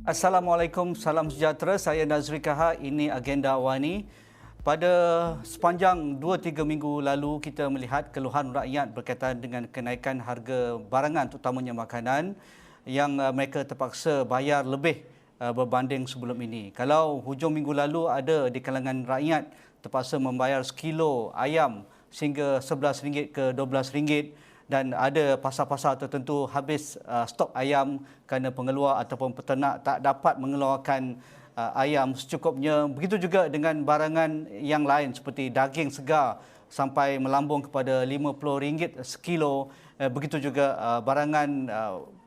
Assalamualaikum, salam sejahtera. Saya Nazri Kaha. Ini Agenda Awani. Pada sepanjang 2-3 minggu lalu, kita melihat keluhan rakyat berkaitan dengan kenaikan harga barangan, terutamanya makanan, yang mereka terpaksa bayar lebih berbanding sebelum ini. Kalau hujung minggu lalu ada di kalangan rakyat terpaksa membayar sekilo ayam sehingga RM11 ke RM12, dan ada pasar-pasar tertentu habis stok ayam kerana pengeluar ataupun peternak tak dapat mengeluarkan ayam secukupnya. Begitu juga dengan barangan yang lain seperti daging segar sampai melambung kepada RM50 sekilo. Begitu juga barangan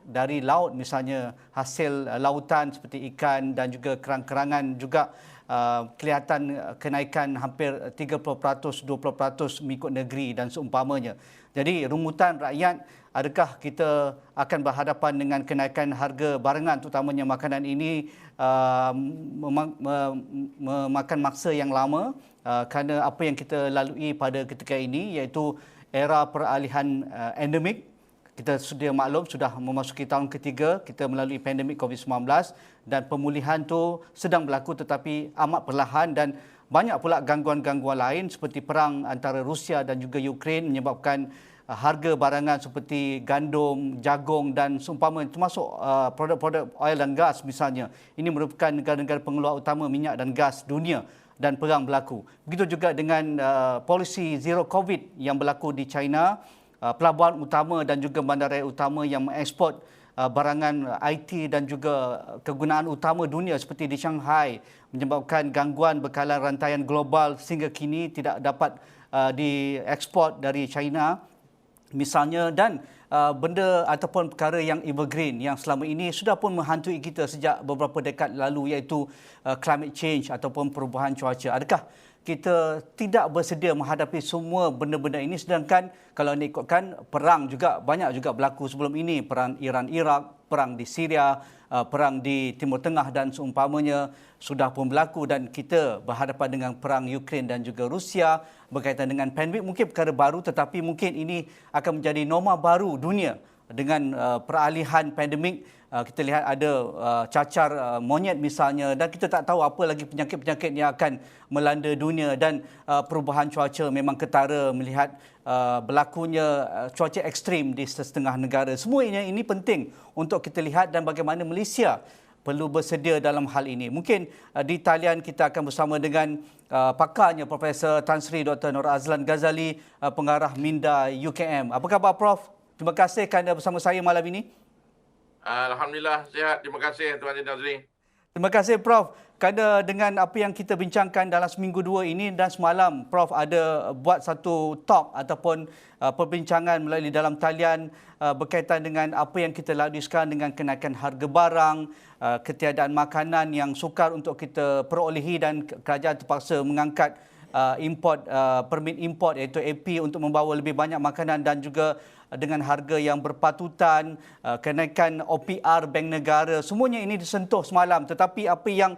dari laut, misalnya hasil lautan seperti ikan dan juga kerang-kerangan juga kelihatan kenaikan hampir 30%, 20% mengikut negeri dan seumpamanya. Jadi rumutan rakyat, adakah kita akan berhadapan dengan kenaikan harga barangan terutamanya makanan ini memakan masa yang lama kerana apa yang kita lalui pada ketika ini iaitu era peralihan endemik. Kita sudah maklum sudah memasuki tahun ketiga kita melalui pandemik COVID-19 dan pemulihan tu sedang berlaku tetapi amat perlahan, dan banyak pula gangguan-gangguan lain seperti perang antara Rusia dan juga Ukraine menyebabkan harga barangan seperti gandum, jagung dan seumpama, termasuk produk-produk oil dan gas misalnya. Ini merupakan negara-negara pengeluar utama minyak dan gas dunia dan perang berlaku. Begitu juga dengan polisi zero COVID yang berlaku di China. Pelabuhan utama dan juga bandaraya utama yang mengeksport barangan IT dan juga kegunaan utama dunia seperti di Shanghai menyebabkan gangguan bekalan rantaian global sehingga kini tidak dapat dieksport dari China misalnya, dan benda ataupun perkara yang evergreen yang selama ini sudah pun menghantui kita sejak beberapa dekad lalu iaitu climate change ataupun perubahan cuaca. Adakah kita tidak bersedia menghadapi semua benda-benda ini, sedangkan kalau anda ikutkan perang juga banyak juga berlaku sebelum ini, perang Iran-Iraq, perang di Syria, perang di Timur Tengah dan seumpamanya sudah pun berlaku, dan kita berhadapan dengan perang Ukraine dan juga Rusia berkaitan dengan pandemik. Mungkin perkara baru tetapi mungkin ini akan menjadi norma baru dunia dengan peralihan pandemik. Kita lihat ada cacar monyet misalnya, dan kita tak tahu apa lagi penyakit-penyakit yang akan melanda dunia, dan perubahan cuaca memang ketara melihat berlakunya cuaca ekstrim di setengah negara. Semua ini penting untuk kita lihat dan bagaimana Malaysia perlu bersedia dalam hal ini. Mungkin di talian kita akan bersama dengan pakarnya Profesor Tan Sri Dr. Nur Azlan Ghazali, pengarah Minda UKM. Apa khabar Prof? Terima kasih kerana bersama saya malam ini. Alhamdulillah sihat. Terima kasih Tuan Encik Nazri. Terima kasih Prof. Kerana dengan apa yang kita bincangkan dalam seminggu dua ini, dan semalam Prof ada buat satu talk ataupun perbincangan melalui dalam talian berkaitan dengan apa yang kita lalui sekarang dengan kenaikan harga barang, ketiadaan makanan yang sukar untuk kita perolehi, dan kerajaan terpaksa mengangkat permit import iaitu AP untuk membawa lebih banyak makanan, dan juga dengan harga yang berpatutan, kenaikan OPR Bank Negara, semuanya ini disentuh semalam. Tetapi apa yang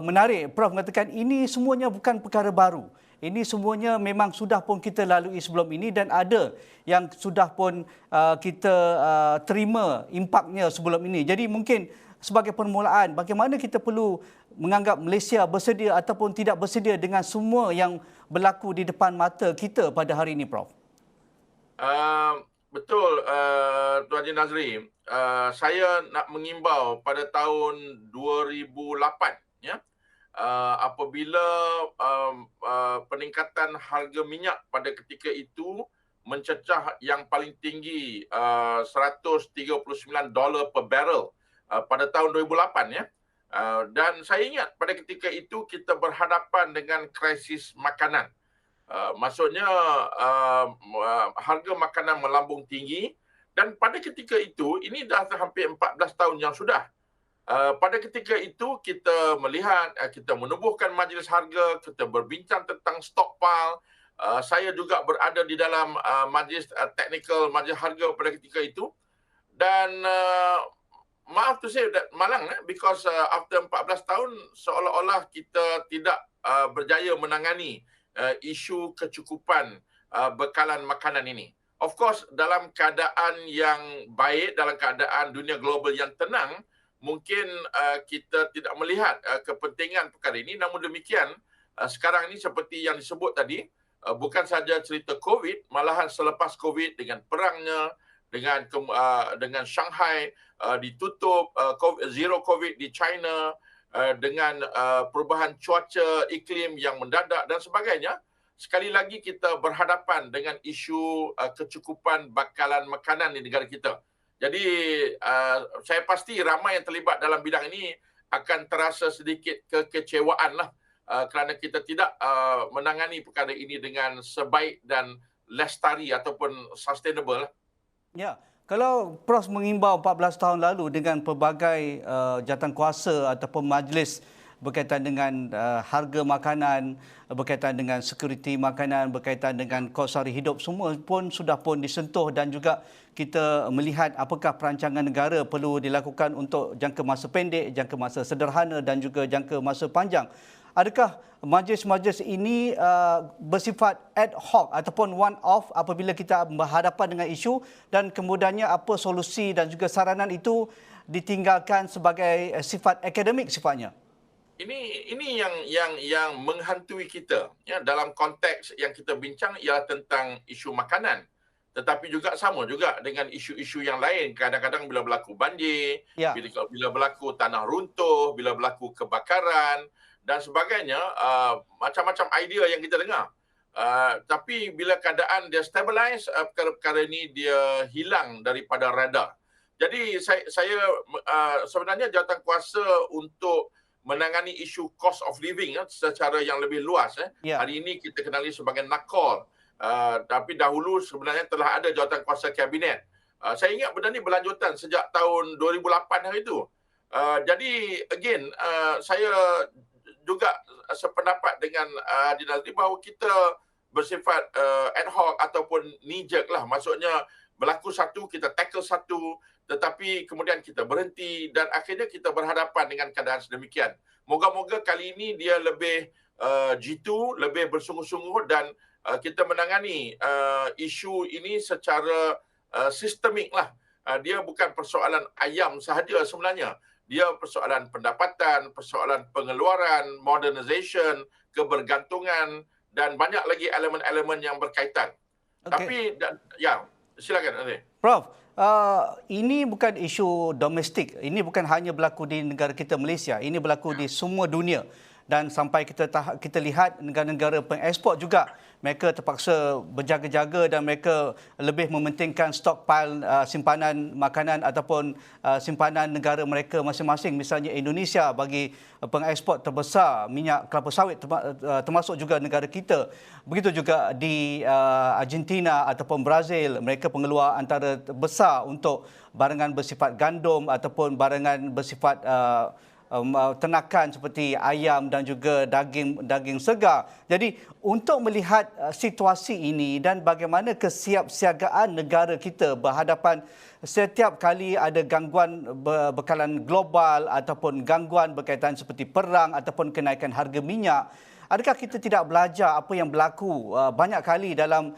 menarik, Prof mengatakan ini semuanya bukan perkara baru. Ini semuanya memang sudah pun kita lalui sebelum ini, dan ada yang sudah pun kita terima impaknya sebelum ini. Jadi mungkin sebagai permulaan, bagaimana kita perlu menganggap Malaysia bersedia ataupun tidak bersedia dengan semua yang berlaku di depan mata kita pada hari ini, Prof? Betul, Tuan Encik Nazri. Saya nak mengimbau pada tahun 2008, ya, apabila peningkatan harga minyak pada ketika itu mencecah yang paling tinggi $139 per barrel pada tahun 2008, ya. Dan saya ingat pada ketika itu kita berhadapan dengan krisis makanan. Maksudnya harga makanan melambung tinggi, dan pada ketika itu, ini dah hampir 14 tahun yang sudah. Pada ketika itu kita melihat, kita menubuhkan majlis harga, kita berbincang tentang stockpile. Saya juga berada di dalam majlis teknikal majlis harga pada ketika itu, dan maaf to say that malang, because after 14 tahun seolah-olah kita tidak berjaya menangani isu kecukupan bekalan makanan ini. Of course, dalam keadaan yang baik, dalam keadaan dunia global yang tenang, mungkin kita tidak melihat kepentingan perkara ini. Namun demikian, sekarang ini seperti yang disebut tadi, bukan saja cerita COVID, malahan selepas COVID dengan perangnya, dengan Shanghai ditutup, zero COVID di China, dengan perubahan cuaca iklim yang mendadak dan sebagainya, sekali lagi kita berhadapan dengan isu kecukupan bakalan makanan di negara kita. Jadi saya pasti ramai yang terlibat dalam bidang ini akan terasa sedikit kekecewaan lah kerana kita tidak menangani perkara ini dengan sebaik dan lestari ataupun sustainable lah. Ya, kalau Prof mengimbau 14 tahun lalu dengan pelbagai jawatankuasa ataupun majlis berkaitan dengan harga makanan, berkaitan dengan sekuriti makanan, berkaitan dengan kos sara hidup, semua pun sudah pun disentuh dan juga kita melihat apakah perancangan negara perlu dilakukan untuk jangka masa pendek, jangka masa sederhana dan juga jangka masa panjang. Adakah majlis-majlis ini bersifat ad hoc ataupun one-off apabila kita berhadapan dengan isu dan kemudiannya apa solusi dan juga saranan itu ditinggalkan sebagai sifat akademik sifatnya? Ini yang menghantui kita ya, dalam konteks yang kita bincang ialah tentang isu makanan. Tetapi juga sama juga dengan isu-isu yang lain. Kadang-kadang bila berlaku banjir, Ya. bila berlaku tanah runtuh, bila berlaku kebakaran dan sebagainya, macam-macam idea yang kita dengar. Tapi bila keadaan dia stabilize, perkara-perkara ini dia hilang daripada radar. Jadi saya sebenarnya jawatankuasa untuk menangani isu cost of living secara yang lebih luas. Ya. Hari ini kita kenali sebagai NACOL. Tapi dahulu sebenarnya telah ada jawatankuasa kabinet. Saya ingat benda ni berlanjutan sejak tahun 2008 hari itu. Jadi again, saya juga sependapat dengan Haji Nazri bahawa kita bersifat ad hoc ataupun knee jerk lah. Maksudnya berlaku satu, kita tackle satu, tetapi kemudian kita berhenti dan akhirnya kita berhadapan dengan keadaan sedemikian. Moga-moga kali ini dia lebih jitu, lebih bersungguh-sungguh dan kita menangani isu ini secara sistemik lah. Dia bukan persoalan ayam sahaja sebenarnya. Dia persoalan pendapatan, persoalan pengeluaran, modernization, kebergantungan dan banyak lagi elemen-elemen yang berkaitan. Okay. Tapi ya, silakan Andri. Prof, ini bukan isu domestik. Ini bukan hanya berlaku di negara kita Malaysia. Ini berlaku di semua dunia. Dan sampai kita lihat negara-negara pengekspor juga, mereka terpaksa berjaga-jaga dan mereka lebih mementingkan stockpile simpanan makanan ataupun simpanan negara mereka masing-masing. Misalnya Indonesia bagi pengekspor terbesar minyak kelapa sawit termasuk juga negara kita. Begitu juga di Argentina ataupun Brazil, mereka pengeluar antara besar untuk barangan bersifat gandum ataupun barangan bersifat ternakan seperti ayam dan juga daging segar. Jadi untuk melihat situasi ini dan bagaimana kesiapsiagaan negara kita berhadapan setiap kali ada gangguan bekalan global ataupun gangguan berkaitan seperti perang ataupun kenaikan harga minyak, adakah kita tidak belajar apa yang berlaku banyak kali dalam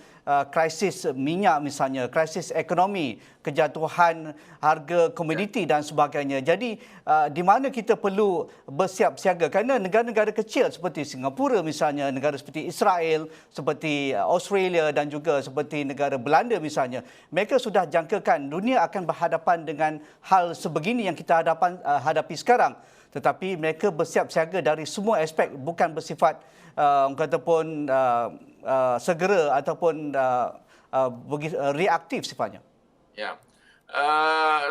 krisis minyak misalnya, krisis ekonomi, kejatuhan harga komoditi dan sebagainya. Jadi di mana kita perlu bersiap siaga kerana negara-negara kecil seperti Singapura misalnya, negara seperti Israel, seperti Australia dan juga seperti negara Belanda misalnya, mereka sudah jangkakan dunia akan berhadapan dengan hal sebegini yang kita hadapi sekarang. Tetapi mereka bersiap siaga dari semua aspek, bukan bersifat kataupun segera ataupun reaktif sifatnya. Ya,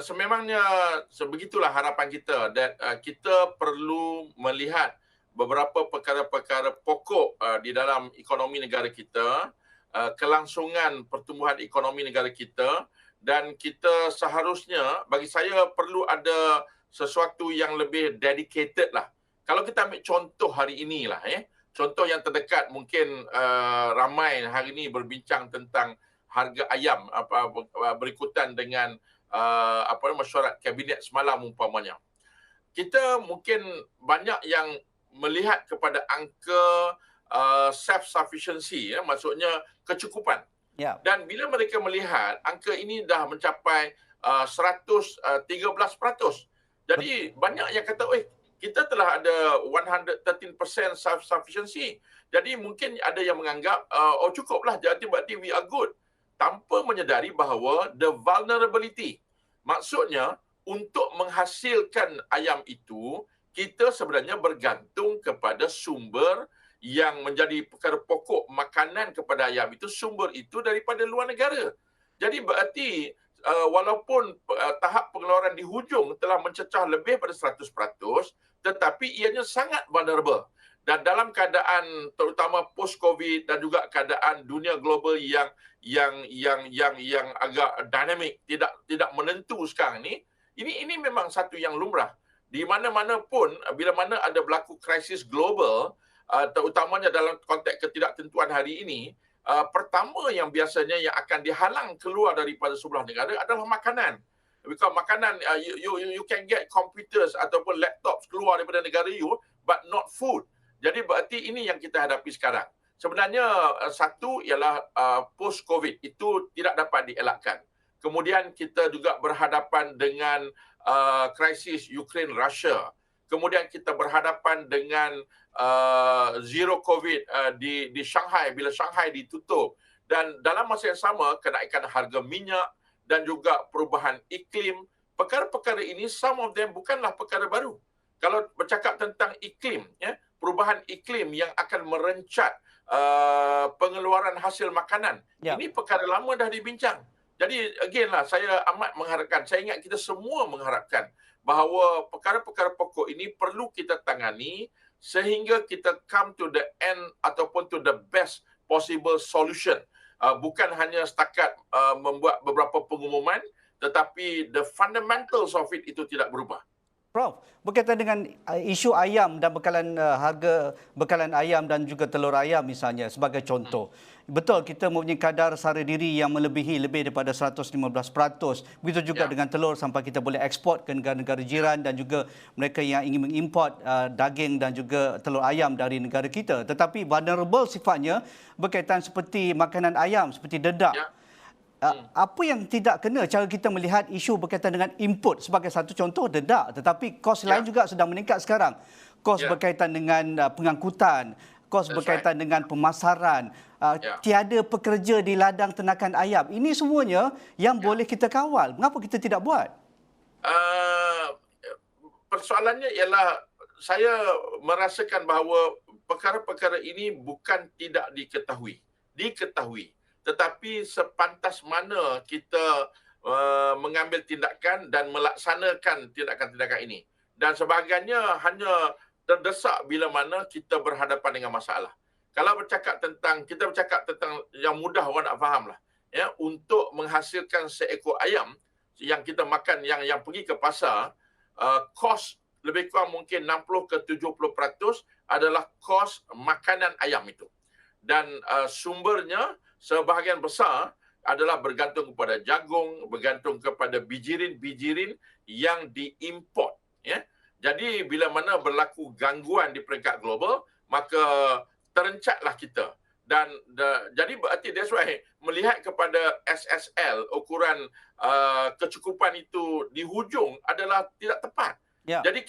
sememangnya sebegitulah harapan kita dan kita perlu melihat beberapa perkara-perkara pokok di dalam ekonomi negara kita, kelangsungan pertumbuhan ekonomi negara kita dan kita seharusnya, bagi saya perlu ada sesuatu yang lebih dedicated lah. Kalau kita ambil contoh hari inilah, contoh yang terdekat mungkin ramai hari ini berbincang tentang harga ayam berikutan dengan mesyuarat kabinet semalam umpamanya. Kita mungkin banyak yang melihat kepada angka self-sufficiency, maksudnya kecukupan. Ya. Dan bila mereka melihat angka ini dah mencapai 113%, Jadi banyak yang kata, kita telah ada 113% self-sufficiency. Jadi mungkin ada yang menganggap, cukuplah, jadi berarti we are good. Tanpa menyedari bahawa the vulnerability. Maksudnya, untuk menghasilkan ayam itu, kita sebenarnya bergantung kepada sumber yang menjadi perkara pokok makanan kepada ayam itu, sumber itu daripada luar negara. Jadi berarti walaupun tahap pengeluaran di hujung telah mencecah lebih pada 100%, tetapi ianya sangat vulnerable. Dan dalam keadaan terutama post-COVID dan juga keadaan dunia global yang agak dinamik, tidak menentu sekarang ni, ini memang satu yang lumrah. Di mana-mana pun bila mana ada berlaku krisis global, terutamanya dalam konteks ketidaktentuan hari ini, pertama yang biasanya yang akan dihalang keluar daripada sebuah negara adalah makanan. Because makanan, you can get computers ataupun laptops keluar daripada negara you, but not food. Jadi berarti ini yang kita hadapi sekarang. Sebenarnya satu ialah post-COVID itu tidak dapat dielakkan. Kemudian kita juga berhadapan dengan krisis Ukraine-Russia. Kemudian kita berhadapan dengan zero COVID di Shanghai, bila Shanghai ditutup. Dan dalam masa yang sama, kenaikan harga minyak dan juga perubahan iklim. Perkara-perkara ini, some of them bukanlah perkara baru. Kalau bercakap tentang iklim, perubahan iklim yang akan merencat pengeluaran hasil makanan. Ini perkara lama dah dibincang. Jadi again lah, saya amat mengharapkan, saya ingat kita semua mengharapkan bahawa perkara-perkara pokok ini perlu kita tangani sehingga kita come to the end ataupun to the best possible solution. Bukan hanya setakat membuat beberapa pengumuman, tetapi the fundamentals of it itu tidak berubah. Prof, berkaitan dengan isu ayam dan harga bekalan ayam dan juga telur ayam misalnya sebagai contoh. Betul, kita mempunyai kadar sara diri yang melebihi lebih daripada 115%. Begitu juga dengan telur sampai kita boleh ekspor ke negara-negara jiran dan juga mereka yang ingin mengimport daging dan juga telur ayam dari negara kita. Tetapi vulnerable sifatnya berkaitan seperti makanan ayam, seperti dedak. Apa yang tidak kena cara kita melihat isu berkaitan dengan input sebagai satu contoh dedak, tetapi kos lain juga sedang meningkat sekarang. Kos berkaitan dengan pengangkutan, kos berkaitan dengan pemasaran, tiada pekerja di ladang ternakan ayam. Ini semuanya yang boleh kita kawal. Mengapa kita tidak buat? Persoalannya ialah saya merasakan bahawa perkara-perkara ini bukan tidak diketahui. Tetapi sepantas mana kita mengambil tindakan dan melaksanakan tindakan-tindakan ini. Dan sebagainya hanya terdesak bila mana kita berhadapan dengan masalah. Kalau kita bercakap tentang yang mudah orang nak faham lah. Ya, untuk menghasilkan seekor ayam yang kita makan, yang pergi ke pasar, kos lebih kurang mungkin 60 ke 70% adalah kos makanan ayam itu. Dan sumbernya sebahagian besar adalah bergantung kepada jagung, bergantung kepada bijirin-bijirin yang diimport. Ya. Jadi bila mana berlaku gangguan di peringkat global, maka terencatlah kita. Dan jadi berarti that's why melihat kepada SSL, ukuran kecukupan itu di hujung adalah tidak tepat. Jadi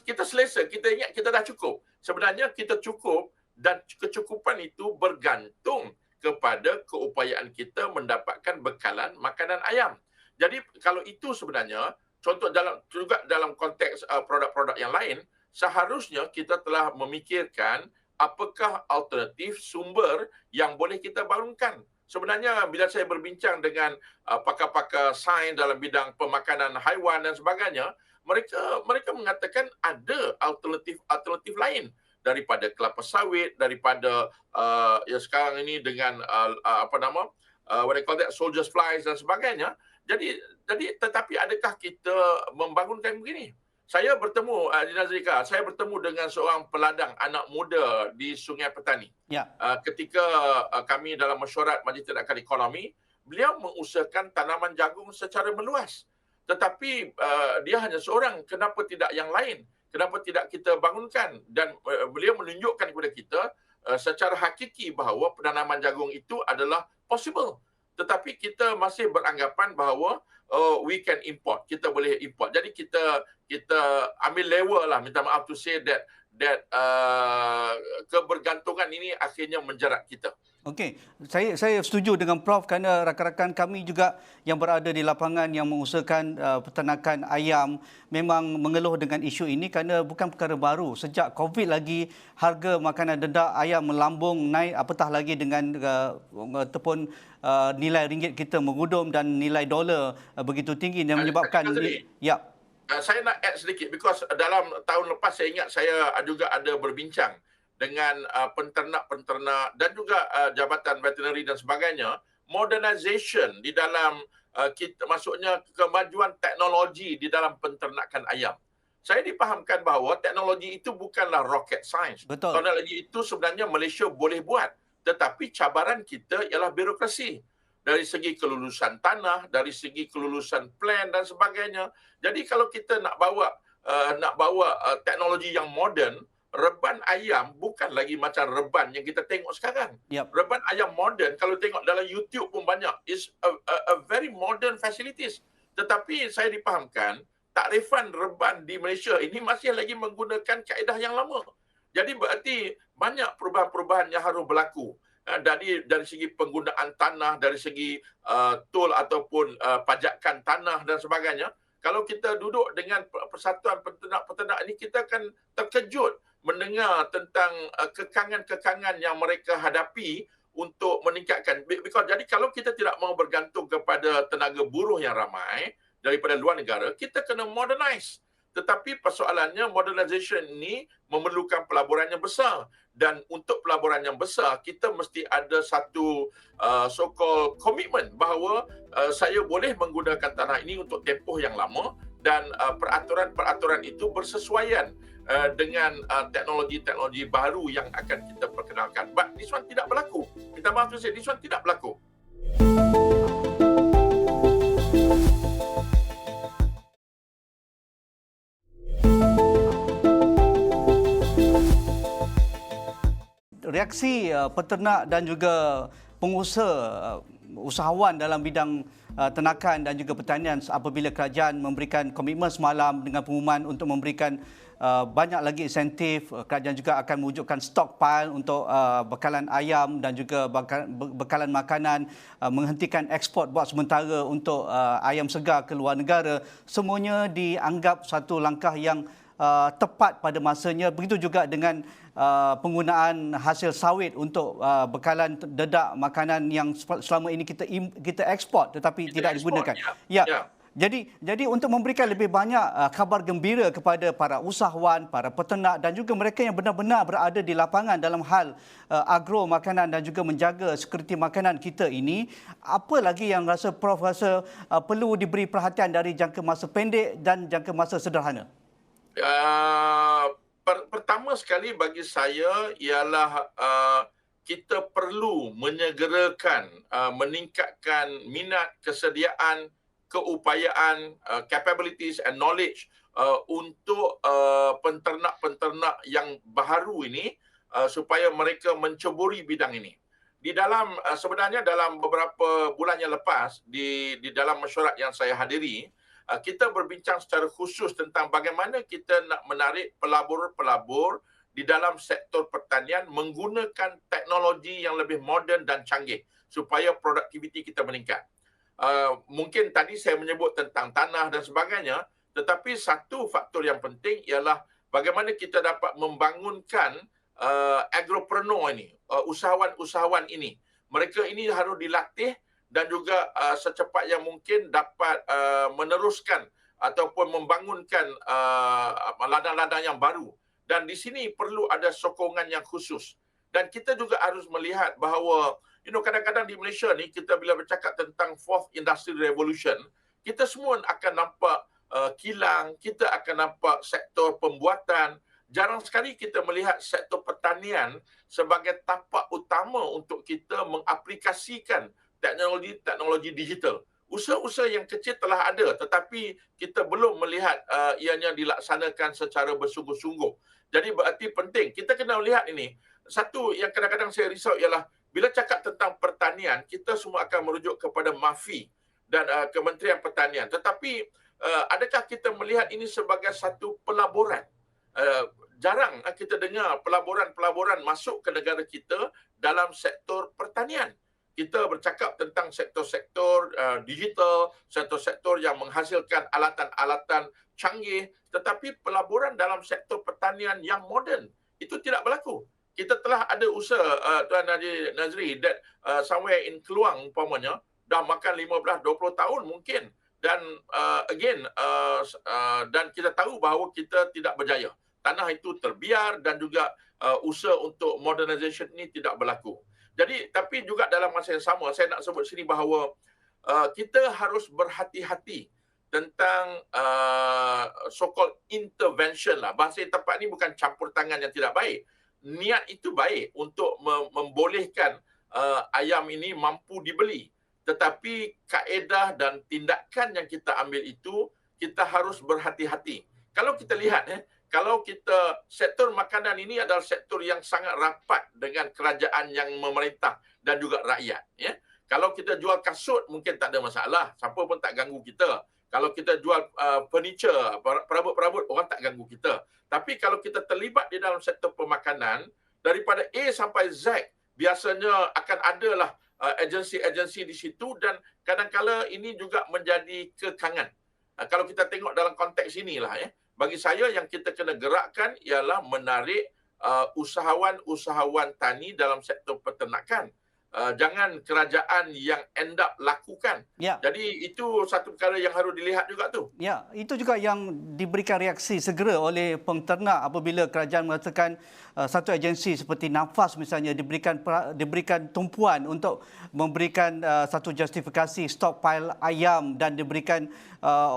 kita selesa, kita ingat kita dah cukup. Sebenarnya kita cukup dan kecukupan itu bergantung kepada keupayaan kita mendapatkan bekalan makanan ayam. Jadi kalau itu sebenarnya, contoh dalam konteks produk-produk yang lain, seharusnya kita telah memikirkan apakah alternatif sumber yang boleh kita bangunkan. Sebenarnya bila saya berbincang dengan pakar-pakar sains dalam bidang pemakanan haiwan dan sebagainya, mereka mengatakan ada alternatif lain daripada kelapa sawit, daripada sekarang ini dengan what they call that, soldier's flies dan sebagainya. Jadi tetapi adakah kita membangunkan begini? Saya bertemu di Nazrika, saya bertemu dengan seorang peladang anak muda di Sungai Petani. Ketika kami dalam mesyuarat Majlis Tindakan Ekonomi, beliau mengusahakan tanaman jagung secara meluas. Tetapi dia hanya seorang, kenapa tidak yang lain? Kenapa tidak kita bangunkan? Dan beliau menunjukkan kepada kita secara hakiki bahawa penanaman jagung itu adalah possible. tetapi kita masih beranggapan bahawa we can import, kita boleh import. Jadi kita ambil level lah, minta maaf to say that kebergantungan ini akhirnya menjerat kita. Okey, saya setuju dengan Prof kerana rakan-rakan kami juga yang berada di lapangan yang mengusahakan peternakan ayam memang mengeluh dengan isu ini kerana bukan perkara baru. Sejak COVID lagi harga makanan dedak ayam melambung naik, apatah lagi dengan ataupun nilai ringgit kita mengudum dan nilai dolar begitu tinggi yang menyebabkan ya. Saya nak add sedikit because dalam tahun lepas saya ingat saya juga ada berbincang dengan penternak-penternak dan juga jabatan veterinary dan sebagainya, modernization di dalam maksudnya kemajuan teknologi di dalam penternakan ayam. Saya dipahamkan bahawa teknologi itu bukanlah rocket science. Betul. Teknologi itu sebenarnya Malaysia boleh buat, tetapi cabaran kita ialah birokrasi. Dari segi kelulusan tanah, dari segi kelulusan plan dan sebagainya. Jadi kalau kita nak bawa teknologi yang moden, reban ayam bukan lagi macam reban yang kita tengok sekarang. Yep. Reban ayam moden, kalau tengok dalam YouTube pun banyak, is a very modern facilities. Tetapi saya dipahamkan, takrifan reban di Malaysia ini masih lagi menggunakan kaedah yang lama. Jadi berarti banyak perubahan-perubahan yang harus berlaku. Dari segi penggunaan tanah, dari segi tol ataupun pajakan tanah dan sebagainya. Kalau kita duduk dengan persatuan peternak-peternak ini, kita akan terkejut mendengar tentang kekangan-kekangan yang mereka hadapi untuk meningkatkan. Jadi kalau kita tidak mahu bergantung kepada tenaga buruh yang ramai daripada luar negara, kita kena modernize. Tetapi persoalannya modernization ini memerlukan pelaburan yang besar. Dan untuk pelaburan yang besar, kita mesti ada satu so-called commitment bahawa saya boleh menggunakan tanah ini untuk tempoh yang lama dan peraturan-peraturan itu bersesuaian dengan teknologi-teknologi baru yang akan kita perkenalkan. But this one tidak berlaku. Minta maaf to say, this one tidak berlaku. Reaksi peternak dan juga pengusaha usahawan dalam bidang ternakan dan juga pertanian apabila kerajaan memberikan komitmen semalam dengan pengumuman untuk memberikan banyak lagi insentif. Kerajaan juga akan mewujudkan stockpile untuk bekalan ayam dan juga bekalan makanan, menghentikan ekspor buat sementara untuk ayam segar ke luar negara. Semuanya dianggap satu langkah yang tepat pada masanya. Begitu juga dengan penggunaan hasil sawit untuk bekalan dedak makanan yang selama ini kita ekspor tetapi tidak digunakan. Ya. Jadi untuk memberikan lebih banyak khabar gembira kepada para usahawan, para peternak dan juga mereka yang benar-benar berada di lapangan dalam hal agro makanan dan juga menjaga sekuriti makanan kita ini, apa lagi yang Prof rasa perlu diberi perhatian dari jangka masa pendek dan jangka masa sederhana? Pertama sekali bagi saya ialah kita perlu menyegerakan, meningkatkan minat, kesediaan, keupayaan, capabilities and knowledge untuk penternak-penternak yang baharu ini supaya mereka menceburi bidang ini. Sebenarnya dalam beberapa bulan yang lepas di dalam mesyuarat yang saya hadiri, kita berbincang secara khusus tentang bagaimana kita nak menarik pelabur-pelabur di dalam sektor pertanian menggunakan teknologi yang lebih moden dan canggih supaya produktiviti kita meningkat. Mungkin tadi saya menyebut tentang tanah dan sebagainya, tetapi satu faktor yang penting ialah bagaimana kita dapat membangunkan agropreneur ini, usahawan-usahawan ini. Mereka ini harus dilatih dan juga secepat yang mungkin dapat meneruskan ataupun membangunkan ladang-ladang yang baru. Dan di sini perlu ada sokongan yang khusus. Dan kita juga harus melihat bahawa kadang-kadang di Malaysia ni, kita bila bercakap tentang Fourth Industrial Revolution, kita semua akan nampak kilang, kita akan nampak sektor pembuatan. Jarang sekali kita melihat sektor pertanian sebagai tapak utama untuk kita mengaplikasikan teknologi digital. Usaha-usaha yang kecil telah ada, tetapi kita belum melihat ianya dilaksanakan secara bersungguh-sungguh. Jadi berarti penting. Kita kena melihat ini. Satu yang kadang-kadang saya risau ialah Bila cakap tentang pertanian, kita semua akan merujuk kepada MAFI dan Kementerian Pertanian. Tetapi adakah kita melihat ini sebagai satu pelaburan? Jarang kita dengar pelaburan-pelaburan masuk ke negara kita dalam sektor pertanian. Kita bercakap tentang sektor-sektor digital, sektor-sektor yang menghasilkan alatan-alatan canggih, tetapi pelaburan dalam sektor pertanian yang moden itu tidak berlaku. Kita telah ada usaha Tuan Nazri that somewhere in Keluang umpamanya dah makan 15-20 tahun mungkin, dan dan kita tahu bahawa kita tidak berjaya. Tanah itu terbiar dan juga usaha untuk modernisation ini tidak berlaku. Jadi, tapi juga dalam masa yang sama, saya nak sebut sini bahawa kita harus berhati-hati tentang so-called intervention lah. Bahasa yang tepat ni bukan campur tangan yang tidak baik. Niat itu baik untuk membolehkan ayam ini mampu dibeli. Tetapi kaedah dan tindakan yang kita ambil itu, kita harus berhati-hati. Kalau kita lihat, kalau kita, sektor makanan ini adalah sektor yang sangat rapat dengan kerajaan yang memerintah dan juga rakyat. Ya. Kalau kita jual kasut, mungkin tak ada masalah. Siapa pun tak ganggu kita. Kalau kita jual furniture, perabot-perabot, orang tak ganggu kita. Tapi kalau kita terlibat di dalam sektor pemakanan, daripada A sampai Z, biasanya akan adalah agensi-agensi di situ, dan kadang-kala ini juga menjadi kekangan. Kalau kita tengok dalam konteks inilah, bagi saya yang kita kena gerakkan ialah menarik usahawan-usahawan tani dalam sektor peternakan. Jangan kerajaan yang end up lakukan. Ya. Jadi itu satu perkara yang harus dilihat juga tu. Ya, itu juga yang diberikan reaksi segera oleh penternak apabila kerajaan mengatakan satu agensi seperti Nafas misalnya diberikan tumpuan untuk memberikan satu justifikasi stockpile ayam, dan diberikan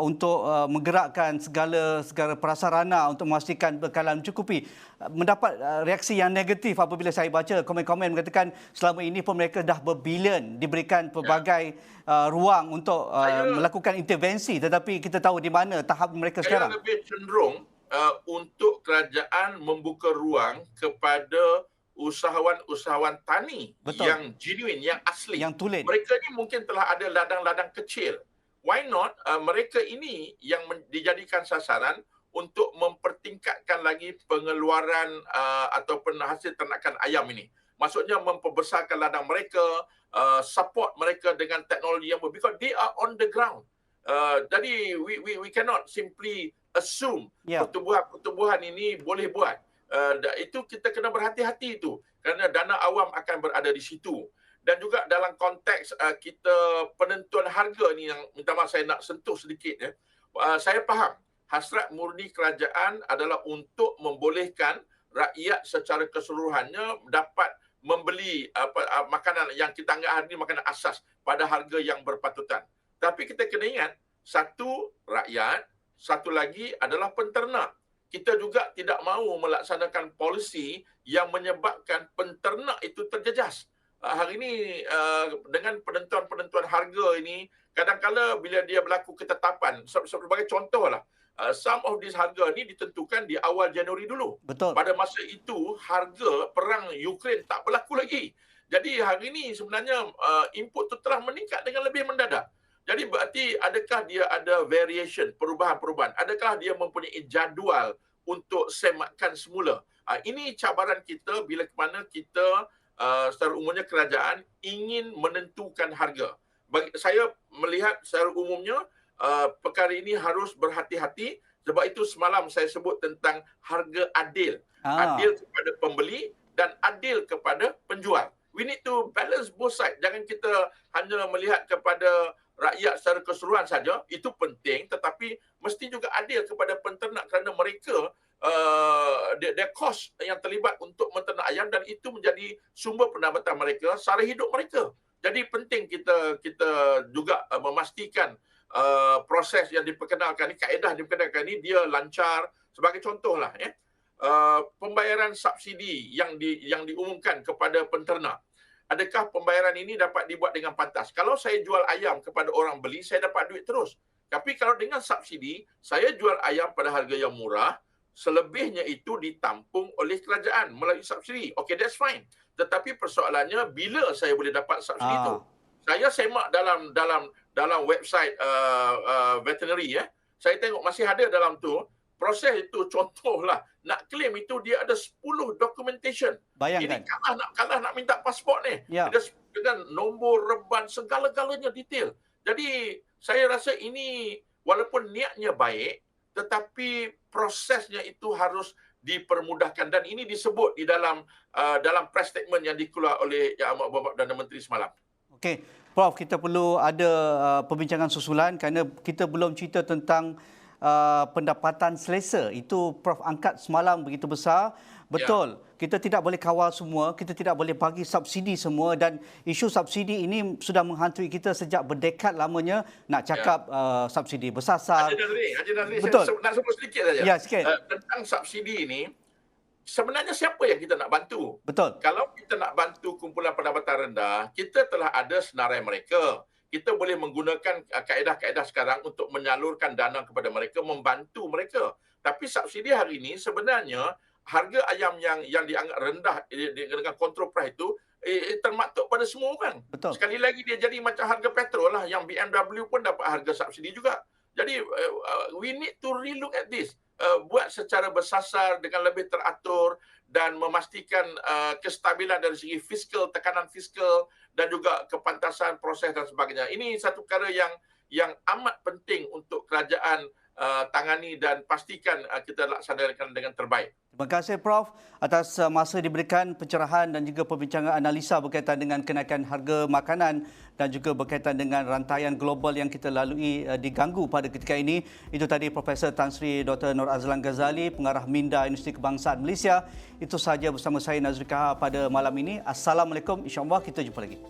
untuk menggerakkan segala prasarana untuk memastikan bekalan mencukupi. Mendapat reaksi yang negatif apabila saya baca komen-komen mengatakan selama ini pun mereka dah berbilion diberikan pelbagai ruang untuk melakukan intervensi, tetapi kita tahu di mana tahap mereka sekarang. Saya lebih cenderung untuk kerajaan membuka ruang kepada usahawan-usahawan tani. Betul. Yang genuine, yang asli. Yang tulen. Mereka ni mungkin telah ada ladang-ladang kecil. Why not mereka ini yang dijadikan sasaran untuk mempertingkatkan lagi pengeluaran ataupun hasil ternakan ayam ini. Maksudnya memperbesarkan ladang mereka, support mereka dengan teknologi yang because they are on the ground. Jadi we cannot simply assume pertumbuhan ini boleh buat. Itu kita kena berhati-hati itu, kerana dana awam akan berada di situ. Dan juga dalam konteks kita penentuan harga ni yang minta maaf saya nak sentuh sedikit. Saya faham hasrat murni kerajaan adalah untuk membolehkan rakyat secara keseluruhannya dapat membeli makanan yang kita anggap hari ini makanan asas pada harga yang berpatutan. Tapi kita kena ingat, satu rakyat, satu lagi adalah penternak. Kita juga tidak mahu melaksanakan polisi yang menyebabkan penternak itu terjejas. Hari ini dengan penentuan-penentuan harga ini, kadang-kala bila dia berlaku ketetapan, sebagai contohlah, some of this harga ni ditentukan di awal Januari dulu. Betul. Pada masa itu harga perang Ukraine tak berlaku lagi. Jadi hari ini sebenarnya input tu telah meningkat dengan lebih mendadak. Jadi berarti adakah dia ada variation, perubahan-perubahan? Adakah dia mempunyai jadual untuk semakan semula? Ini cabaran kita bila mana kita secara umumnya kerajaan ingin menentukan harga. Saya melihat secara umumnya perkara ini harus berhati-hati. Sebab itu semalam saya sebut tentang harga adil. Adil kepada pembeli dan adil kepada penjual. We need to balance both sides. Jangan kita hanya melihat kepada rakyat secara keseluruhan saja. Itu penting, tetapi mesti juga adil kepada penternak kerana mereka their cost yang terlibat untuk menternak ayam, dan itu menjadi sumber pendapatan mereka, sara hidup mereka. Jadi penting kita juga memastikan proses yang diperkenalkan ni, kaedah yang diperkenalkan ni dia lancar. Sebagai contohlah, pembayaran subsidi yang diumumkan kepada penternak. Adakah pembayaran ini dapat dibuat dengan pantas? Kalau saya jual ayam kepada orang beli, saya dapat duit terus. Tapi kalau dengan subsidi, saya jual ayam pada harga yang murah, selebihnya itu ditampung oleh kerajaan melalui subsidi. Okay, that's fine. Tetapi persoalannya bila saya boleh dapat subsidi itu? Saya semak dalam website veterinary ya. Saya tengok masih ada dalam tu. Proses itu contohlah nak claim itu dia ada 10 documentation. Bayangkan. Ini kalah nak minta pasport ni. Ya. Dia dengan nombor reban segala-galanya detail. Jadi saya rasa ini walaupun niatnya baik tetapi prosesnya itu harus dipermudahkan dan ini disebut di dalam press statement yang dikeluarkan oleh Yang Amat Berhormat Perdana Menteri semalam. Okey, Prof, kita perlu ada perbincangan susulan kerana kita belum cerita tentang pendapatan selesa. Itu Prof angkat semalam begitu besar. Betul, kita tidak boleh kawal semua, kita tidak boleh bagi subsidi semua dan isu subsidi ini sudah menghantui kita sejak berdekad lamanya nak cakap subsidi bersasar. Haji Nazri, betul. saya nak sebut sedikit saja. Ya, sikit. Tentang subsidi ini, sebenarnya siapa yang kita nak bantu? Betul. Kalau kita nak bantu kumpulan pendapatan rendah, kita telah ada senarai mereka. Kita boleh menggunakan kaedah-kaedah sekarang untuk menyalurkan dana kepada mereka, membantu mereka. Tapi subsidi hari ini sebenarnya harga ayam yang dianggap rendah dengan kontrol price itu termaktub pada semua orang. Betul. Sekali lagi dia jadi macam harga petrol lah. Yang BMW pun dapat harga subsidi juga. Jadi we need to relook at this. Buat secara bersasar dengan lebih teratur dan memastikan kestabilan dari segi fiskal, tekanan fiskal dan juga kepantasan proses dan sebagainya. Ini satu perkara yang amat penting untuk kerajaan tangani dan pastikan kita laksanakan dengan terbaik. Terima kasih Prof atas masa diberikan pencerahan dan juga perbincangan analisa berkaitan dengan kenaikan harga makanan dan juga berkaitan dengan rantaian global yang kita lalui diganggu pada ketika ini. Itu tadi Profesor Tan Sri Dr. Nur Azlan Ghazali, Pengarah Minda Universiti Kebangsaan Malaysia. Itu sahaja bersama saya Nazri Kahar pada malam ini. Assalamualaikum, insya-Allah kita jumpa lagi.